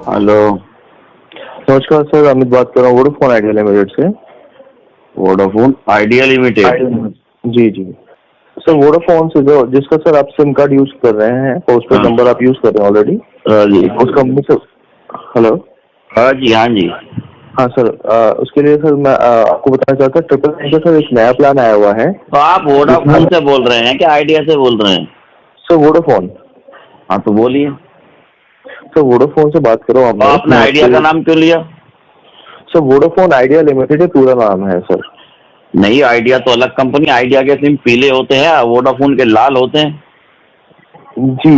Hello. नमस्कार sir, Amit बात कर रहा हूँ वोडाफोन आइडिया लिमिटेड से। Vodafone Idea limited. जी जी सर, वोडाफोन से जो जिसका सर आप सिम कार्ड यूज कर रहे हैं, पोस्टपेड हाँ नंबर आप यूज कर रहे हैं ऑलरेडी जी। उस कंपनी से। हेलो। हाँ जी, हाँ जी। हाँ सर, उसके लिए सर मैं आपको बताना चाहता हूँ, 999 का सर एक नया प्लान आया हुआ है। तो आप वोडाफोन से बोल रहे हैं क्या आइडिया से बोल रहे हैं? Sir Vodafone. हाँ तो बोलिए। सर वोडाफोन से बात करो तो आपने आइडिया का नाम क्यों लिया? सर वोडाफोन आइडिया लिमिटेड पूरा नाम है सर। नहीं, आइडिया तो अलग कंपनी। आइडिया के सिम पीले होते हैं, वोडाफोन के लाल होते हैं। जी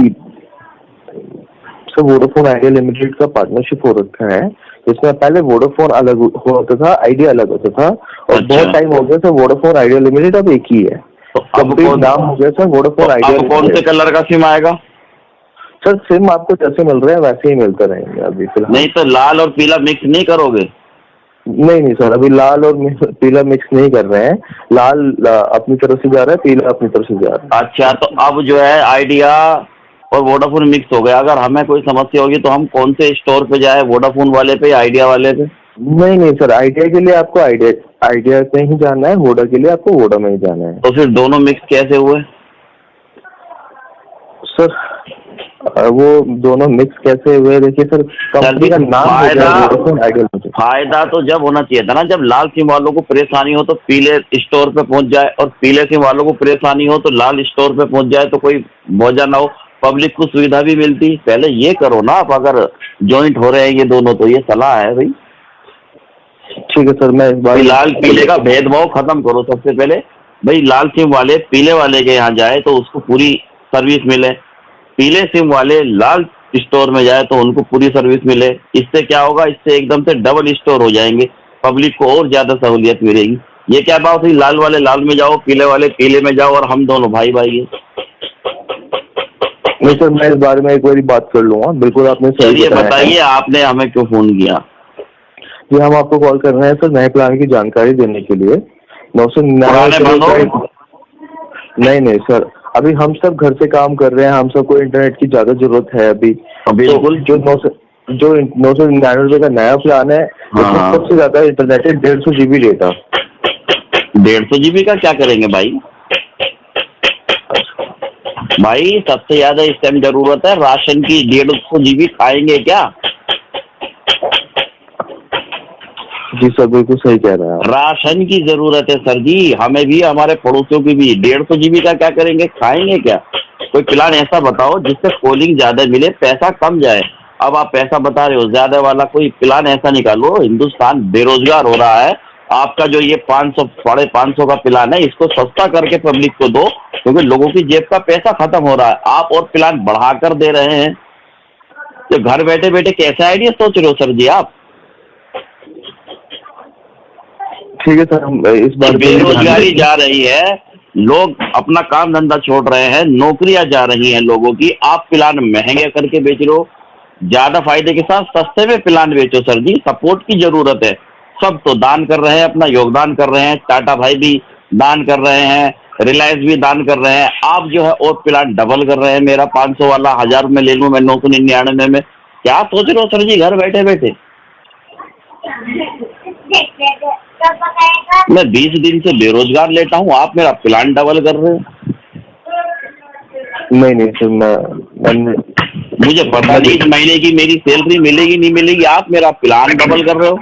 सर, वोडाफोन आइडिया लिमिटेड का पार्टनरशिप हो रखा है, जिसमें पहले वोडाफोन अलग होता था, आइडिया अलग होता था, और अच्छा। बहुत टाइम हो गया सर वोडाफोन आइडिया लिमिटेड अब एक ही है। तो अब कंप्लीट नाम हो गया सर वोडाफोन आइडिया अब कौन से कलर का सिम आएगा? सर सिम आपको जैसे मिल रहे हैं वैसे ही मिलते रहेंगे अभी फिलहाल। नहीं तो लाल और पीला मिक्स नहीं करोगे? नहीं सर, अभी लाल और पीला मिक्स नहीं कर रहे हैं। लाल अपनी तरफ से जा रहा है, पीला अपनी तरफ से जा रहा है। अच्छा, तो अब जो है आइडिया और वोडाफोन मिक्स हो गया। अगर हमें कोई समस्या होगी तो हम कौन से स्टोर पे जाए, वोडाफोन वाले पे या आइडिया वाले पे? नहीं सर, आइडिया के लिए आपको आइडिया में ही जाना है, वोडा के लिए आपको वोडा में ही जाना है। तो फिर दोनों मिक्स कैसे हुए? सर वो दोनों मिक्स कैसे हुए, देखिए सर, कंपनी का नाम फायदा तो जब होना चाहिए था ना, जब लाल सिम वालों को परेशानी हो तो पीले स्टोर पे पहुंच जाए, और पीले सिम वालों को परेशानी हो तो लाल स्टोर पे पहुंच जाए, तो कोई मौजा ना हो, पब्लिक को सुविधा भी मिलती। पहले ये करो ना आप, अगर ज्वाइंट हो रहे हैं ये दोनों तो। ये सलाह है भाई। ठीक है सर, मैं इस बार लाल पीले का भेदभाव खत्म करो सबसे पहले। भाई लाल सिम वाले पीले वाले के यहाँ जाए तो उसको पूरी सर्विस मिले, पीले सिम वाले लाल स्टोर में जाए तो उनको पूरी सर्विस मिले। इससे क्या होगा, इससे एकदम से डबल स्टोर हो जाएंगे, पब्लिक को और ज्यादा सहूलियत मिलेगी। ये क्या बात हुई, लाल वाले लाल में जाओ, पीले वाले पीले में जाओ, और हम दोनों भाई भाई हैं। नहीं सर, मैं इस बारे में एक बार बात कर लूंगा, बिल्कुल आपने सही बताया। बताइए आपने हमें क्यों फोन किया? जी, हम आपको कॉल कर रहे हैं सर नए प्लान की जानकारी देने के लिए। 999। नहीं सर, अभी हम सब घर से काम कर रहे हैं, हम सबको इंटरनेट की ज्यादा जरूरत है अभी। बिल्कुल। तो जो 999 का नया प्लान है, उसमें सबसे ज्यादा इंटरनेट है, 150 GB डेटा। 150 GB का क्या करेंगे भाई? भाई सबसे ज्यादा इस टाइम जरूरत है राशन की। 150 GB खाएंगे क्या? जी सर, बिल्कुल सही कह रहे हैं आप। राशन की जरूरत है सर जी, हमें भी, हमारे पड़ोसियों की भी। 150 GB का क्या करेंगे, खाएंगे क्या? कोई प्लान ऐसा बताओ जिससे कॉलिंग ज्यादा मिले, पैसा कम जाए। अब आप पैसा बता रहे हो ज्यादा वाला, कोई प्लान ऐसा निकालो। हिंदुस्तान बेरोजगार हो रहा है, आपका जो ये 500 550 का प्लान है, इसको सस्ता करके पब्लिक को दो, क्योंकि लोगों की जेब का पैसा खत्म हो रहा है। आप और प्लान बढ़ाकर दे रहे हैं, तो घर बैठे बैठे कैसे आइडिया सोच रहे हो सर जी आप? ठीक है सर, हम इस बार बेरोजगारी जा रही है, लोग अपना काम धंधा छोड़ रहे हैं, नौकरियां जा रही हैं लोगों की। आप प्लान महंगे करके बेच रहे हो। ज्यादा फायदे के साथ सस्ते में प्लान बेचो सर जी, सपोर्ट की जरूरत है। सब तो दान कर रहे हैं, अपना योगदान कर रहे हैं, टाटा भाई भी दान कर रहे हैं, रिलायंस भी दान कर रहे हैं। आप जो है और प्लान डबल कर रहे हैं। मेरा 500 वाला 1000 में ले लूं मैं 999 में। क्या सोच रहे हो सर जी घर बैठे बैठे? मैं 20 दिन से बेरोजगार लेटा हूँ, आप मेरा प्लान डबल कर रहे हो। नहीं सर, मुझे पता नहीं इस महीने की मेरी सैलरी मिलेगी नहीं मिलेगी, आप मेरा प्लान डबल कर रहे हो।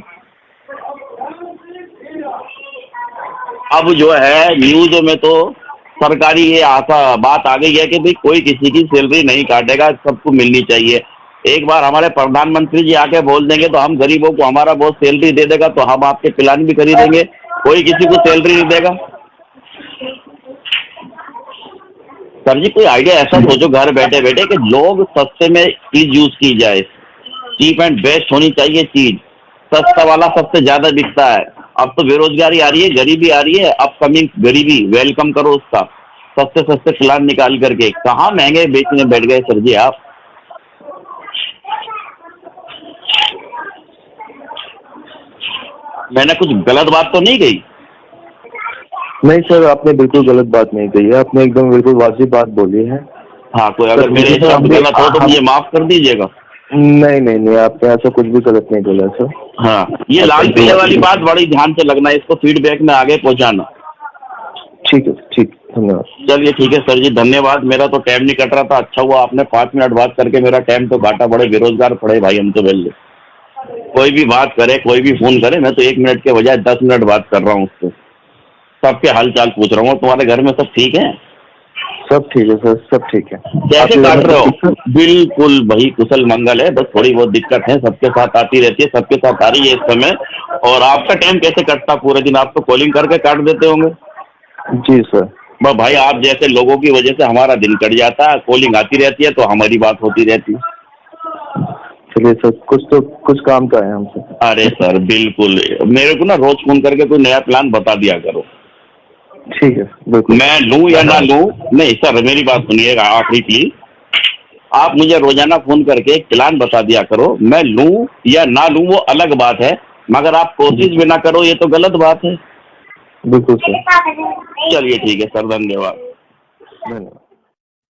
अब जो है न्यूज़ में तो सरकारी ये आशा बात आ गई है कि भाई कोई किसी की सैलरी नहीं काटेगा, सबको मिलनी चाहिए। एक बार हमारे प्रधानमंत्री जी आके बोल देंगे तो हम गरीबों को हमारा बहुत सैलरी दे देगा, तो हम आपके प्लान भी खरीदेंगे। कोई किसी को सैलरी नहीं देगा। सर जी कोई आइडिया ऐसा सोचो घर बैठे बैठे कि लोग सस्ते में चीज यूज की जाए। चीप एंड बेस्ट होनी चाहिए चीज। सस्ता वाला सबसे ज्यादा बिकता है। अब तो बेरोजगारी आ रही है, गरीबी आ रही है, अपकमिंग गरीबी, वेलकम करो उसका। सस्ते सस्ते प्लान निकाल करके कहाँ महंगे बेचने बैठ गए सर जी आप? मैंने कुछ गलत बात तो नहीं कही? नहीं सर, आपने बिल्कुल गलत बात नहीं कही है, आपने एकदम बिल्कुल वाजिब बात बोली है। हाँ, कोई अगर मेरे शब्द गलत हो तो मुझे माफ कर दीजिएगा। नहीं नहीं नहीं, आपने ऐसा कुछ भी गलत नहीं बोला सर। हाँ, ये लाल पीले वाली बात बड़ी ध्यान से लगना है, इसको फीडबैक में आगे पहुंचाना। ठीक है, ठीक, धन्यवाद। चलिए ठीक है सर जी, धन्यवाद। मेरा तो टाइम नहीं कट रहा था, अच्छा हुआ आपने 5 मिनट बात करके मेरा टाइम तो काटा। बड़े बेरोजगार पड़े भाई हम तो पहले। कोई भी बात करे, कोई भी फोन करे, मैं तो 1 मिनट के बजाय 10 मिनट बात कर रहा हूँ उससे। सबके हाल चाल पूछ रहा हूँ। तुम्हारे घर में सब ठीक है? सब ठीक है सर, सब ठीक है। कैसे काट रहे हो? बिल्कुल भाई कुशल मंगल है, बस थोड़ी बहुत दिक्कत है, सबके साथ आती रहती है, सबके साथ आ रही है इस समय। और आपका टाइम कैसे कटता पूरे दिन? आप तो कॉलिंग करके काट देते होंगे। जी सर। बस भाई आप जैसे लोगों की वजह से हमारा दिन कट जाता है। कॉलिंग आती रहती है तो हमारी बात होती रहती है। चलिए सर, कुछ काम का है हमसे। अरे सर बिल्कुल, मेरे को ना रोज फोन करके कोई नया प्लान बता दिया करो। ठीक है, बिल्कुल। मैं लूं या ना लूं, नहीं सर मेरी बात सुनिएगा आखिरी प्लीज। आप मुझे रोजाना फोन करके एक प्लान बता दिया करो। मैं लूं या ना लूं वो अलग बात है, मगर आप कोशिश भी ना करो ये तो गलत बात है। बिल्कुल सर। चलिए ठीक है सर, धन्यवाद। धन्यवाद।